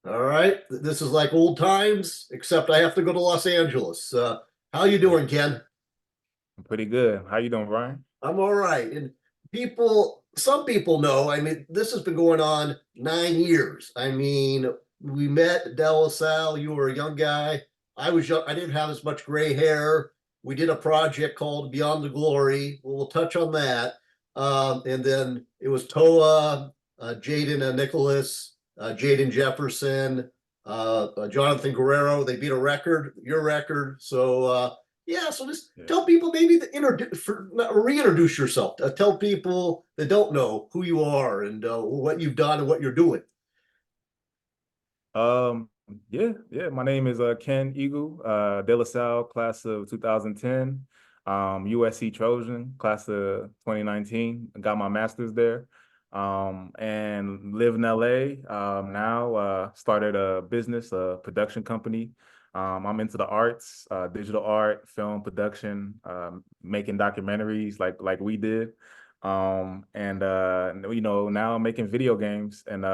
All right. This is like old times, except I have to go to Los Angeles. How you Yeah, doing, Ken? I'm pretty good. How you doing, Brian? I'm all right. And some people know, I mean, this has been going on 9 years. I mean, we met at De La Salle. You were a young guy. I was young. I didn't have as much gray hair. We did a project called Beyond the Glory. We'll touch on that. And then it was Toa, Jaden Nicholas, Jaden Jefferson, Jonathan Guerrero. They beat a record, your record. Yeah, so just Yeah. tell people maybe reintroduce yourself. Tell people that don't know who you are and what you've done and what you're doing. Um, yeah. My name is Ken Egu, De La Salle, class of 2010, USC Trojan, class of 2019. I got my master's there. And live in LA. Now started a business, a production company. I'm into the arts, digital art, film production, making documentaries like we did. And now I'm making video games and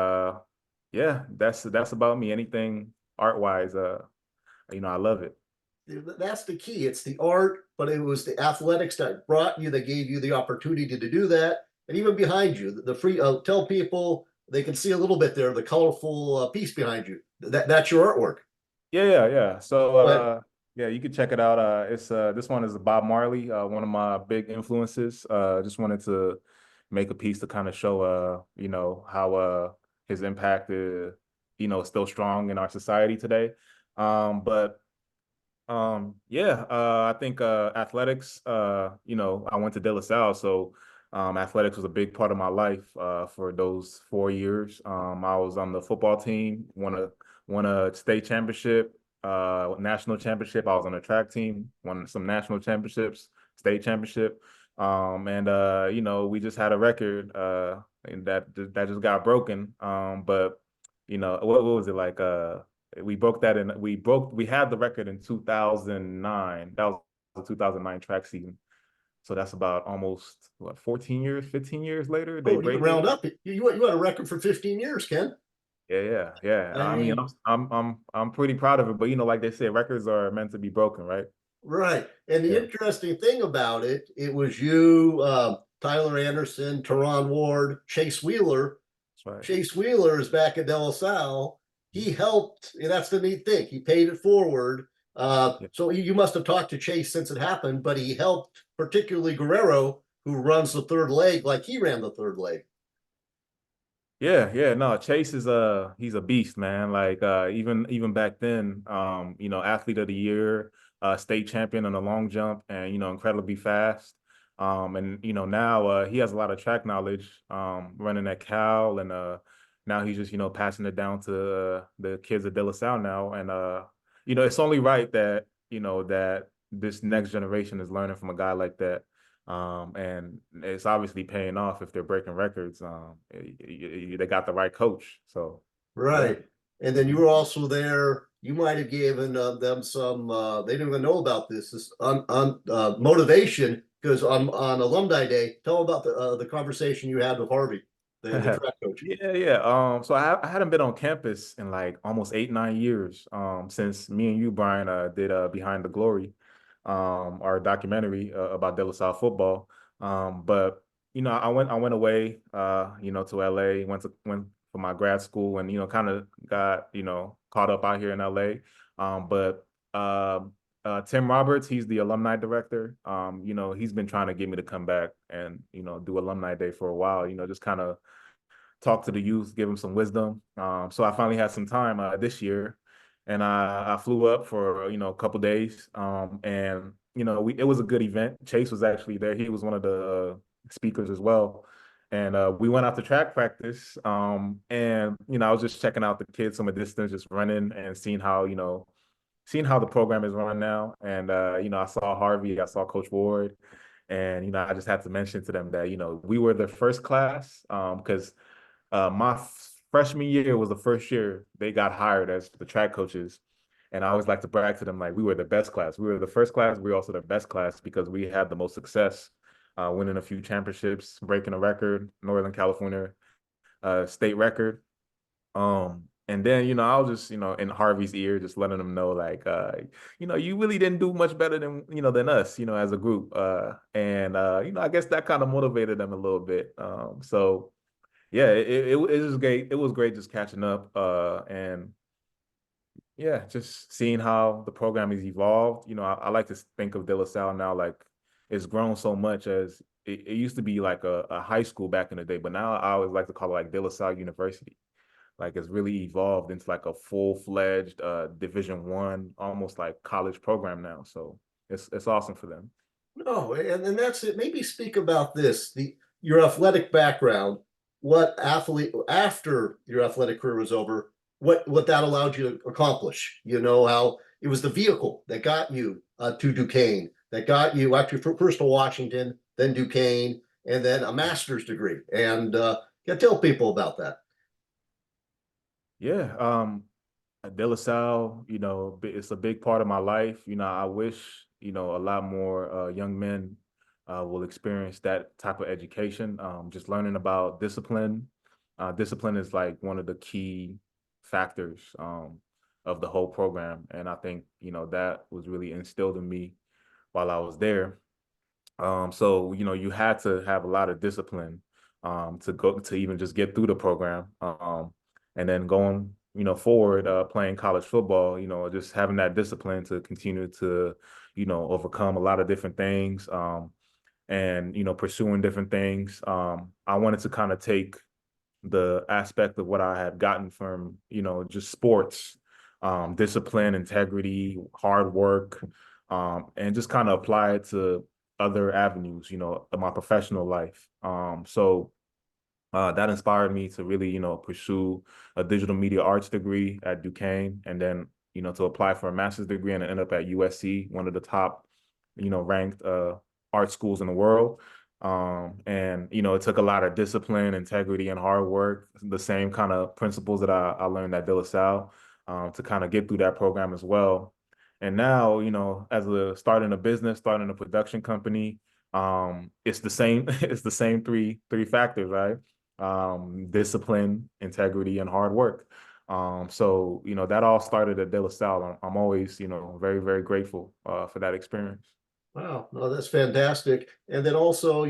yeah, that's about me. Anything art wise, I love it. That's the key. It's the art, but it was the athletics that brought you, that gave you the opportunity to do that. And even behind you, the free, tell people they can see a little bit there, the colorful piece behind you. That's your artwork. Yeah. So But yeah, you can check it out. It's this one is Bob Marley, one of my big influences. Just wanted to make a piece to kind of show how his impact is, still strong in our society today. But yeah, I think athletics, I went to De La Salle, so athletics was a big part of my life for those 4 years. I was on the football team, won a state championship, national championship. I was on the track team, won some national championships, state championship. And we just had a record and that just got broken. But what was it like? We had the record in 2009. That was the 2009 track season. So that's about almost what 14 years, 15 years later they oh, you can break it. round up. You had a record for 15 years, Ken. Yeah. I I mean, mean, I'm pretty proud of it, but like they say, records are meant to be broken, right? right. And the Yeah. interesting thing about it, it was you, Tyler Anderson, Teron Ward, Chase Wheeler. That's right. Chase Wheeler is back at De La Salle. He helped. And that's the neat thing. He paid it forward. Yeah. So you must have talked to Chase since it happened, but he helped particularly Guerrero, who runs the third leg, like he ran the third leg. Yeah. No, Chase is he's a beast, man. Like even back then, athlete of the year, state champion on the long jump and incredibly fast. And now he has a lot of track knowledge, running at Cal and now he's just, passing it down to the kids at De La Salle now. And it's only right that, that this next generation is learning from a guy like that. And it's obviously paying off if they're breaking records. They got the right coach. So, yeah. Right. And then you were also there. You might have given them some. They didn't even know about this on motivation because on Alumni Day, tell them about the conversation you had with Harvey, the track coach. Yeah. So I hadn't been on campus in like almost 8, 9 years. Since me and you, Brian, did Behind the Glory, our documentary about De La Salle football. But I went away, to LA, went for my grad school, and kind of got caught up out here in LA. But Tim Roberts, he's the alumni director. He's been trying to get me to come back and do alumni day for a while. Just kind of talk to the youth, give them some wisdom. So I finally had some time this year, and I flew up for a couple days, and it was a good event. Chase was actually there; he was one of the speakers as well, and we went out to track practice, and I was just checking out the kids from a distance, just running and seeing how the program is run now, and I saw Harvey, I saw Coach Ward. And I just had to mention to them that we were the first class because my freshman year was the first year they got hired as the track coaches. And I always like to brag to them like we were the best class. We were the first class. We were also the best class because we had the most success, winning a few championships, breaking a record, Northern California state record. And then, I was just, in Harvey's ear, just letting him know, like, you really didn't do much better than, than us, as a group. I guess that kind of motivated them a little bit. So yeah, it was great. It was great just catching up. And yeah, just seeing how the program has evolved. I like to think of De La Salle now, like it's grown so much as it used to be like a high school back in the day, but now I always like to call it like De La Salle University. Like it's really evolved into like a full-fledged Division 1, almost like college program now. So it's awesome for them. No, and that's it. Maybe speak about this, the your athletic background, what athlete after your athletic career was over, what that allowed you to accomplish. You know how it was the vehicle that got you to Duquesne, that got you actually first to Washington, then Duquesne, and then a master's degree. And yeah, tell people about that. Yeah, De La Salle, it's a big part of my life. I wish, a lot more young men will experience that type of education. Just learning about discipline. Discipline is like one of the key factors of the whole program. And I think, that was really instilled in me while I was there. So you had to have a lot of discipline to go to even just get through the program. And then going, forward, playing college football, just having that discipline to continue to, overcome a lot of different things, and pursuing different things. I wanted to kind of take the aspect of what I had gotten from, just sports, discipline, integrity, hard work, and just kind of apply it to other avenues, of my professional life. That inspired me to really, pursue a digital media arts degree at Duquesne, and then, to apply for a master's degree and end up at USC, one of the top, ranked art schools in the world. And it took a lot of discipline, integrity, and hard work, the same kind of principles that I learned at De La Salle, to kind of get through that program as well. And now, as a starting a business, starting a production company, it's the same, it's the same three factors, right? Discipline, integrity, and hard work. So that all started at De La Salle. I'm always, very, very grateful for that experience. Wow, no, that's fantastic. And then also,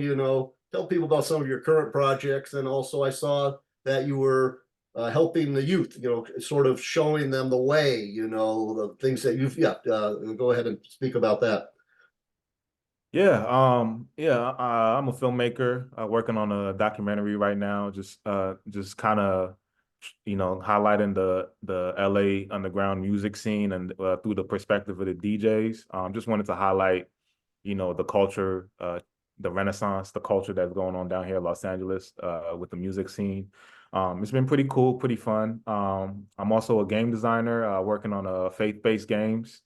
tell people about some of your current projects. And also, I saw that you were helping the youth, sort of showing them the way, the things that you've, yeah, go ahead and speak about that. I'm a filmmaker working on a documentary right now, just kind of, highlighting the LA underground music scene and through the perspective of the DJs. Just wanted to highlight, the culture, the renaissance, the culture that's going on down here in Los Angeles with the music scene. It's been pretty cool, pretty fun. I'm also a game designer working on faith-based games,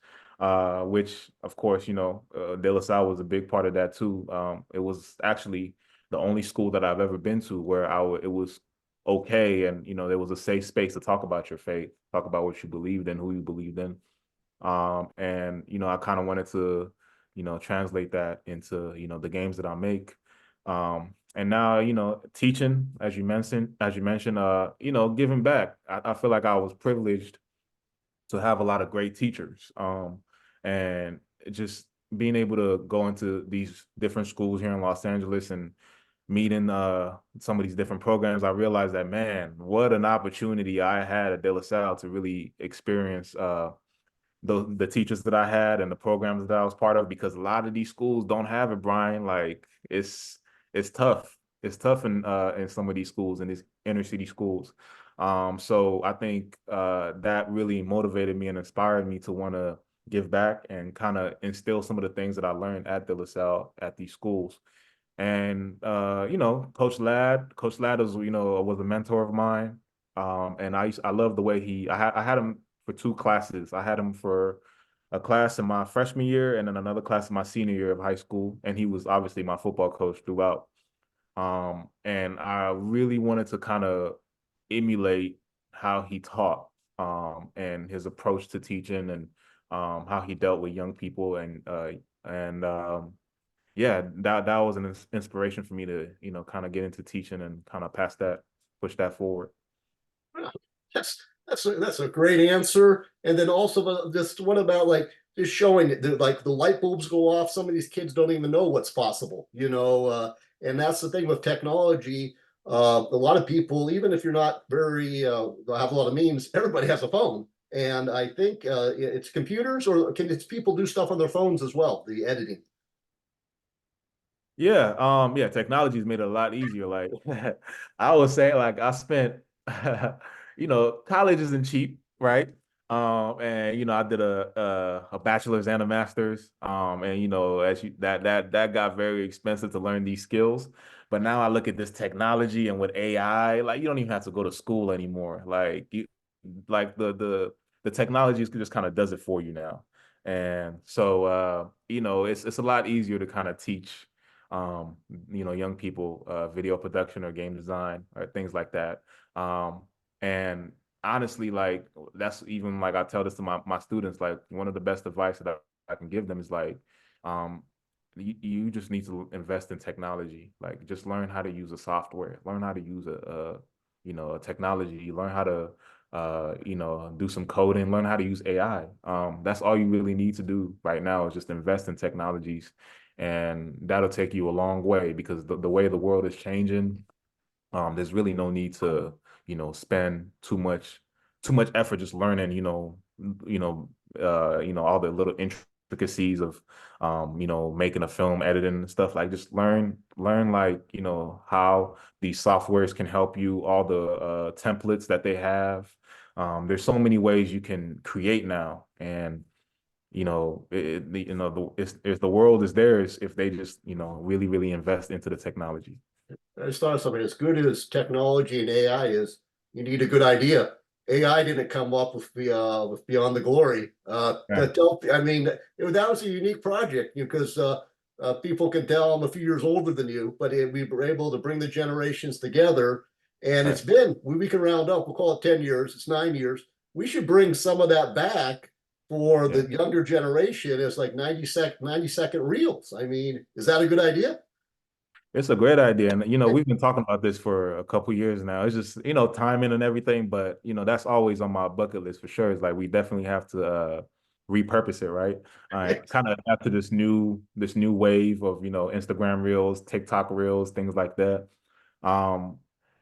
which, of course, De La Salle was a big part of that too. It was actually the only school that I've ever been to where it was okay, and there was a safe space to talk about your faith, talk about what you believed in, who you believed in. And I kind of wanted to, translate that into, the games that I make. And now, teaching, as you mentioned, giving back. I feel like I was privileged to have a lot of great teachers. And just being able to go into these different schools here in Los Angeles and meeting some of these different programs, I realized that, man, what an opportunity I had at De La Salle to really experience the teachers that I had and the programs that I was part of, because a lot of these schools don't have it, Brian. Like it's tough. It's tough in some of these schools, in these inner city schools. So I think that really motivated me and inspired me to want to give back and kind of instill some of the things that I learned at De La Salle at these schools. And Coach Ladd was a mentor of mine. And I love the way I had him for two classes. I had him for a class in my freshman year and then another class in my senior year of high school. And he was obviously my football coach throughout. And I really wanted to kind of emulate how he taught, and his approach to teaching, and how he dealt with young people, and yeah, that was an inspiration for me to, kind of get into teaching and kind of push that forward. Yes. That's a great answer. And then also just what about like just showing like the light bulbs go off. Some of these kids don't even know what's possible, and that's the thing with technology. A lot of people, even if you're not very have a lot of means, everybody has a phone. And I think it's computers or can it's people do stuff on their phones as well, the editing. Yeah, yeah, technology's made it a lot easier. Like I was saying, like I spent college isn't cheap, right? And I did a bachelor's and a master's. And as you that got very expensive to learn these skills. But now I look at this technology and with AI, like you don't even have to go to school anymore. Like you like the technology just kind of does it for you now. And so it's a lot easier to kind of teach um, young people, video production or game design or things like that. Um, and honestly, like that's even like I tell this to my students, like one of the best advice that I can give them is like, um, you just need to invest in technology. Like just learn how to use a software, learn how to use a technology, learn how to do some coding, learn how to use AI. That's all you really need to do right now is just invest in technologies, and that'll take you a long way because the way the world is changing, there's really no need to, spend too much effort just learning, all the little intricacies of, making a film, editing and stuff. Like just learn like, how these softwares can help you, all the templates that they have. There's so many ways you can create now, and it's the world is theirs if they just, really, really invest into the technology. I just thought of something as good as technology and AI is, you need a good idea. AI didn't come up with Beyond the Glory. Right. I mean, that was a unique project because people can tell I'm a few years older than you, but we were able to bring the generations together. And it's Right. been, we can round up, we'll call it 10 years, it's 9 years. We should bring some of that back for Yeah. the younger generation as like 90-second reels. I mean, is that a good idea? It's a great idea. And, we've been talking about this for a couple years now. It's just, timing and everything. But, that's always on my bucket list for sure. It's like we definitely have to repurpose it, right? Kind of after this new wave of, Instagram reels, TikTok reels, things like that. Um,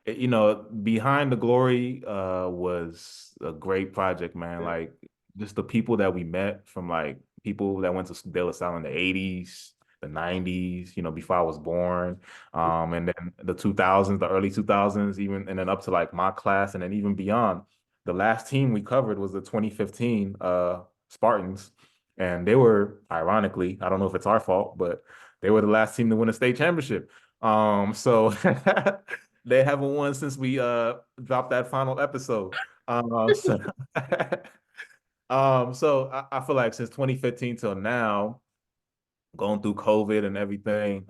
Behind the Glory was a great project, man. Like just the people that we met from like people that went to De La Salle in the 80s, the 90s, before I was born. And then the 2000s, the early 2000s, even and then up to like my class and then even beyond. The last team we covered was the 2015 Spartans. And they were, ironically, I don't know if it's our fault, but they were the last team to win a state championship. So they haven't won since we dropped that final episode. So I feel like since 2015 till now, going through COVID and everything,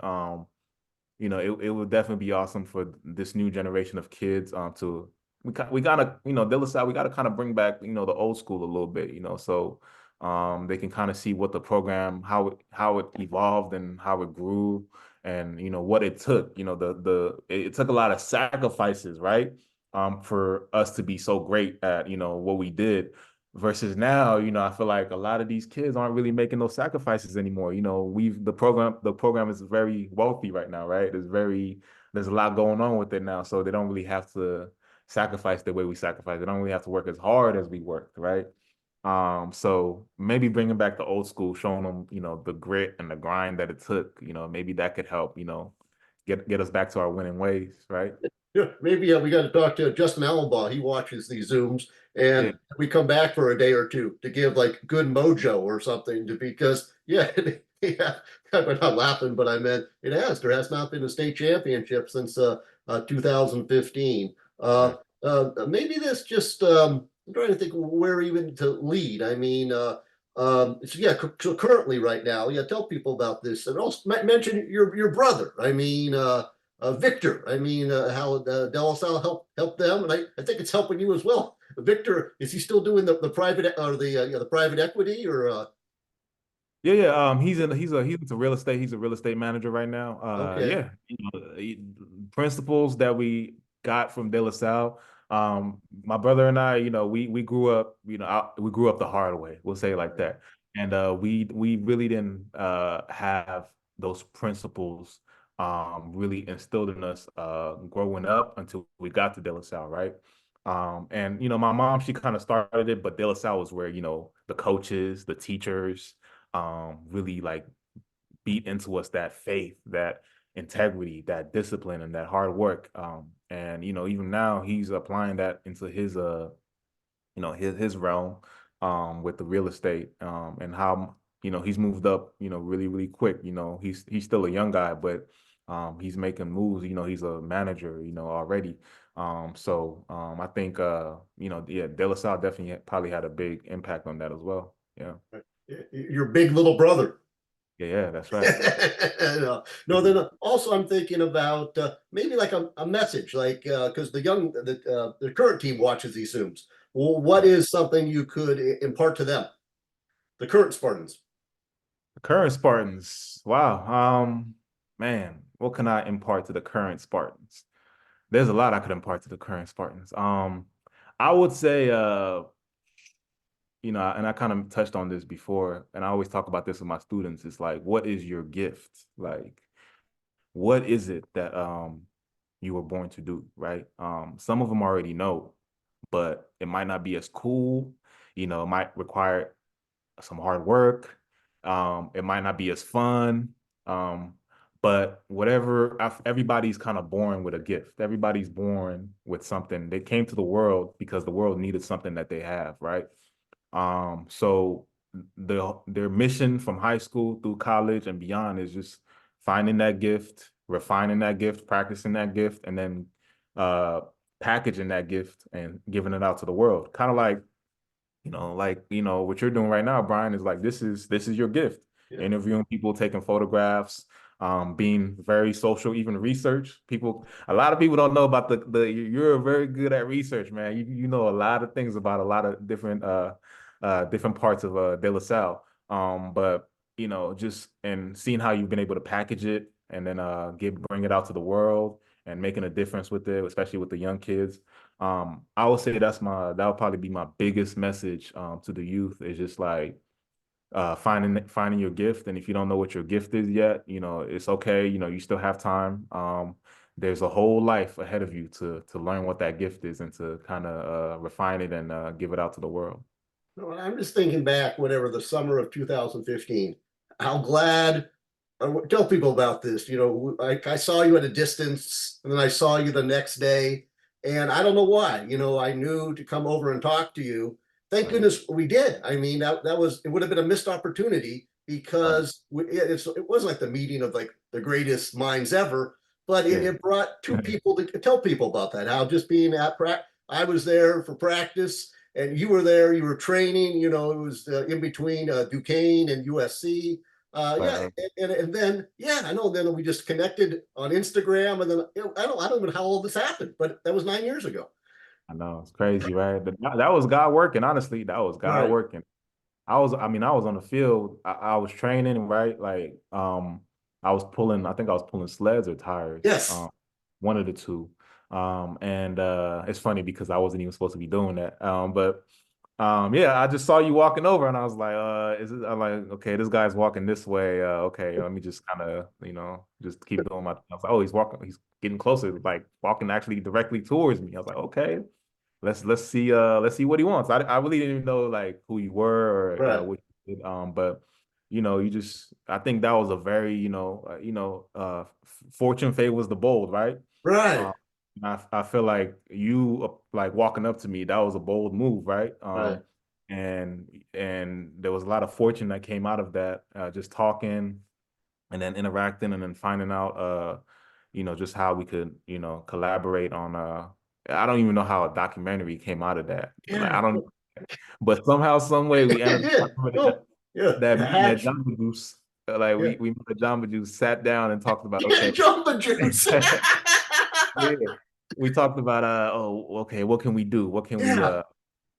it would definitely be awesome for this new generation of kids to we gotta, De La Salle, we gotta kind of bring back, the old school a little bit, so they can kind of see what the program, how it evolved and how it grew and what it took. It took a lot of sacrifices, right? For us to be so great at, what we did. Versus now, I feel like a lot of these kids aren't really making those sacrifices anymore. The program is very wealthy right now, right? There's a lot going on with it now. So they don't really have to sacrifice the way we sacrifice. They don't really have to work as hard as we worked, right? So maybe bringing back the old school, showing them, the grit and the grind that it took, maybe that could help, get us back to our winning ways, right? Yeah, maybe we got to talk to Justin Allenbaugh. He watches these Zooms, Yeah. and we come back for a day or two to give like good mojo or something to because yeah, yeah, I'm not laughing, but I meant it has. There has not been a state championship since 2015. Right. Maybe this just I'm trying to think where even to lead. I mean, so yeah, so currently right now, yeah, tell people about this and also mention your brother. I mean, Victor. I mean, how De La Salle help them, and I think it's helping you as well. Victor, is he still doing the private or the private equity or Yeah, yeah. He's into real estate. He's a real estate manager right now. okay? Yeah. Principles that we got from De La Salle, My brother and I, we grew up, we grew up the hard way. We'll say it like Right. that. And we really didn't have those principles really instilled in us growing up until we got to De La Salle, right? And my mom, she kind of started it, but De La Salle was where, the coaches, the teachers, really like beat into us that faith, that integrity, that discipline, and that hard work. And even now he's applying that into his realm with the real estate and how he's moved up really really quick. He's still a young guy, but he's making moves. He's a manager already. I think yeah, De La Salle definitely probably had a big impact on that as well. Yeah. Your big little brother. Yeah, that's right. No, no, then also I'm thinking about maybe like a message, like because the current team watches these Zooms. Well, what Right. is something you could impart to them, the current Spartans? The current Spartans. Wow. Man, what can I impart to the current Spartans? There's a lot I could impart to the current Spartans. I would say, and I kind of touched on this before, and I always talk about this with my students. It's like, what is your gift? Like, what is it that you were born to do, right? Some of them already know, but it might not be as cool. It might require some hard work. It might not be as fun. Um, but whatever, everybody's kind of born with a gift. Everybody's born with something. They came to the world because the world needed something that they have, right? So their mission from high school through college and beyond is just finding that gift, refining that gift, practicing that gift, and then uh packaging that gift and giving it out to the world. Kind of like what you're doing right now, Brian, is like this is your gift. Yeah, Interviewing people, taking photographs, being very social, even research. A lot of people don't know about you're very good at research, man. You know a lot of things about a lot of different parts of De La Salle. But just and seeing how you've been able to package it and then bring it out to the world and making a difference with it, especially with the young kids. I would say that would probably be my biggest message to the youth is just like finding your gift. And if you don't know what your gift is yet, it's okay. You still have time. There's a whole life ahead of you to learn what that gift is and to kind of refine it and give it out to the world. no, I'm just thinking back, whatever the summer of 2015. How glad tell people about this. I saw you at a distance, and then I saw you the next day, and I don't know why. I knew to come over and talk to you. Thank Right, goodness we did. I mean, that was it would have been a missed opportunity right, because it wasn't like the meeting of like the greatest minds ever, but it, yeah, it brought two people to tell people about that. How just being at practice, I was there for practice, and you were there. You were training. It was in between Duquesne and USC. right, Yeah, right. and then yeah, I know. Then we just connected on Instagram, and then I don't even know how all this happened, but that was 9 years ago. I know it's crazy, right? But that was God working. Honestly, that was God Right. working. I mean, I was on the field. I was training, right? Like, I think I was pulling sleds or tires, Yes. one of the two. And it's funny because I wasn't even supposed to be doing that. But yeah, I just saw you walking over and I was like, I'm like, okay, this guy's walking this way. Okay, let me just kind of, just keep doing my, I was like, oh, he's getting closer, like walking actually directly towards me. I was like, okay, let's see what he wants. I really didn't even know like who you were or Right. what you did. But I think that was a very fortune favors the bold, right? Right. Um, I feel like you like walking up to me, that was a bold move, right? Right. And there was a lot of fortune that came out of that, just talking and then interacting and then finding out just how we could collaborate on I don't even know how a documentary came out of that. Like Yeah. I don't, but somehow some way we It ended up did. Oh, yeah. that The meeting at hatch. Jamba Juice. Like Yeah. we met at Jamba Juice, sat down and talked about Yeah. okay. Jumbo juice. Yeah. We talked about okay, what can we do? What can we Yeah.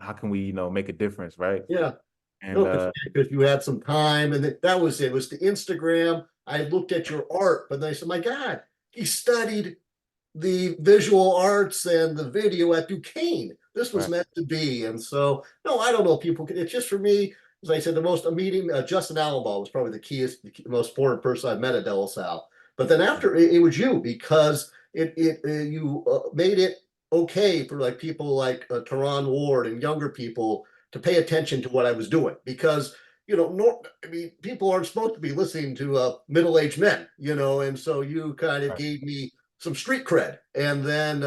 how can we make a difference, right? Yeah. And No, because you had some time, and that was it. It was the Instagram. I looked at your art, but then I said, "My God, he studied the visual arts and the video at Duquesne. This was Right. meant to be. And so, no, I don't know if people can, it's just for me, as I said, the most meeting, Justin Allenbaugh was probably the most important person I met at De La Salle. But then after it was you, because you made it okay for like people like Teron Ward and younger people to pay attention to what I was doing, because I mean, people aren't supposed to be listening to middle-aged men, and so you kind of Right. gave me some street cred, and then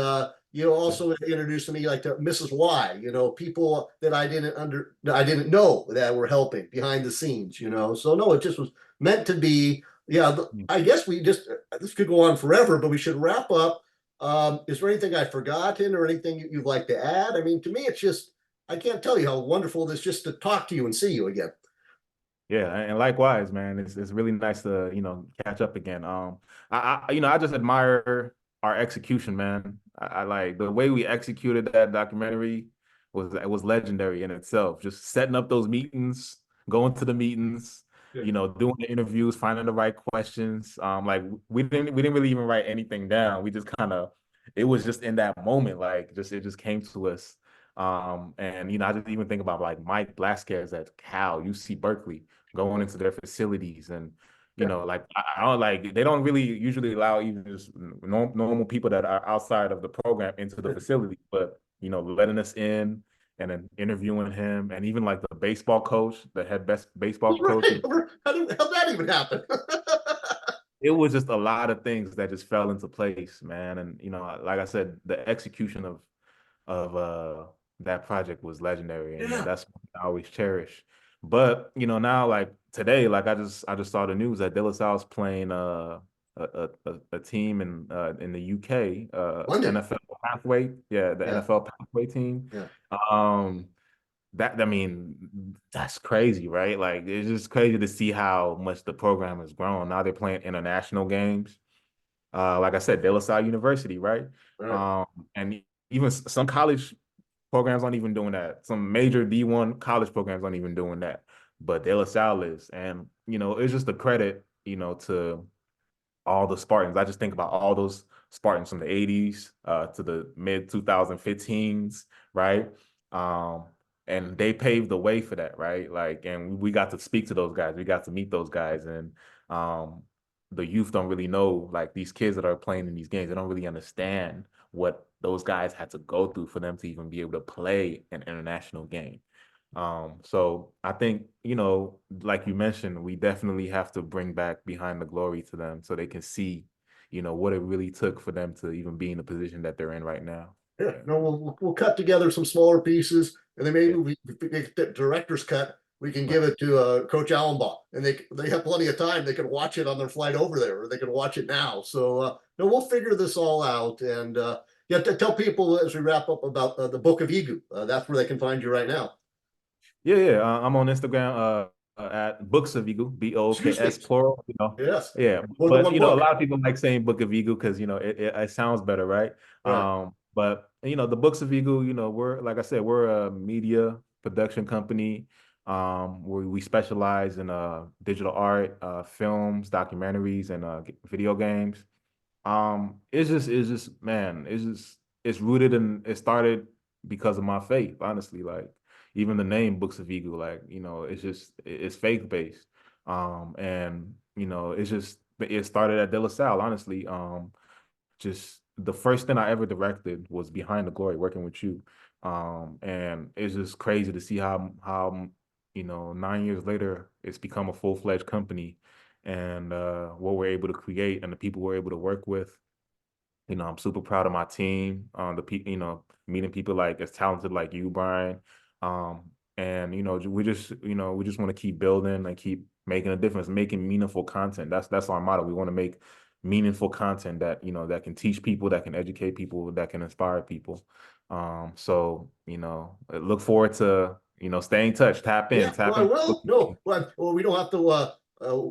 Yeah. also introduced me like to Mrs. Y, people that I didn't know that were helping behind the scenes, So no, it just was meant to be. Yeah, Mm. I guess we just this could go on forever, but we should wrap up. Is there anything I've forgotten or anything you'd like to add? I mean, to me, it's just I can't tell you how wonderful it is just to talk to you and see you again. Yeah, and likewise, man. It's really nice to, catch up again. I just admire our execution, man. I like the way we executed that documentary was legendary in itself. Just setting up those meetings, going to the meetings, doing the interviews, finding the right questions. Like we didn't really even write anything down. We just kind of it was just in that moment, like just it just came to us. And I just even think about like Mike Blasquez at Cal, UC Berkeley, going into their facilities and Yeah. like I don't like they don't really usually allow even just normal people that are outside of the program into the facility, but letting us in and then interviewing him and even like the baseball coach, the head best baseball coach, Right. How'd that even happen? it was just a lot of things that just fell into place, man. And like I said, the execution of that project was legendary, and Yeah. that's what I always cherish. But now like today, like I just saw the news that De La Salle's playing a team in the UK, London. NFL pathway, yeah, the Yeah. NFL pathway team. Yeah. Um, that I mean, that's crazy, right? Like it's just crazy to see how much the program has grown. Now they're playing international games. Like I said, De La Salle University, right? Right. Um, and even some college programs aren't even doing that. Some major D1 college programs aren't even doing that. But De La Salle is. And, it's just a credit, to all the Spartans. I just think about all those Spartans from the 80s to the mid 2015s, right? Um, and they paved the way for that, right? Like, and we got to speak to those guys. We got to meet those guys. And the youth don't really know, like these kids that are playing in these games, they don't really understand what those guys had to go through for them to even be able to play an international game. So I think, like you mentioned, we definitely have to bring back behind the glory to them so they can see, what it really took for them to even be in the position that they're in right now. Yeah. Yeah. No, we'll cut together some smaller pieces, and then maybe Yeah. we get the director's cut. We can Right. give it to Coach Allenbaugh, and they have plenty of time. They can watch it on their flight over there, or they can watch it now. So no, we'll figure this all out, and yeah, to tell people as we wrap up about the Book of Egu. That's where they can find you right now. Yeah, yeah. I'm on Instagram at Books of Egu, Excuse me. BOKS plural. Yes, Yeah. more than But one a book. lot of people like saying Book of Egu because it sounds better, right? Right. But the Books of Egu, we're like I said, we're a media production company. We specialize in digital art, films, documentaries, and video games. It's just man, it's rooted in it started because of my faith, honestly. Like even the name Books of Egu, like, it's faith based. And it started at De La Salle, honestly. Just the first thing I ever directed was Behind the Glory, working with you. And it's just crazy to see how 9 years later it's become a full-fledged company and what we're able to create and the people we're able to work with. I'm super proud of my team. The people, meeting people like as talented like you, Brian. And we just want to keep building and keep making a difference, making meaningful content. That's our motto. We want to make meaningful content that that can teach people, that can educate people, that can inspire people. So look forward to stay in touch, tap in, Yeah, tap well, I in. will. No, well, we don't have to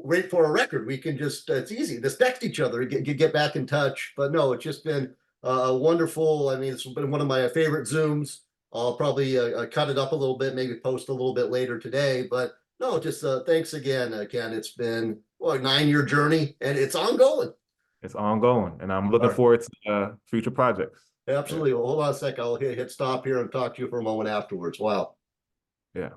wait for a record. We can just, it's easy. Just text each other, get back in touch. But no, it's just been wonderful. I mean, it's been one of my favorite Zooms. I'll probably cut it up a little bit, maybe post a little bit later today. But no, just thanks again, Ken. It's been, well, a 9-year journey and it's ongoing. It's ongoing, and I'm looking All right. forward to future projects. Absolutely. Well, hold on a sec. I'll hit stop here and talk to you for a moment afterwards. Wow. Yeah.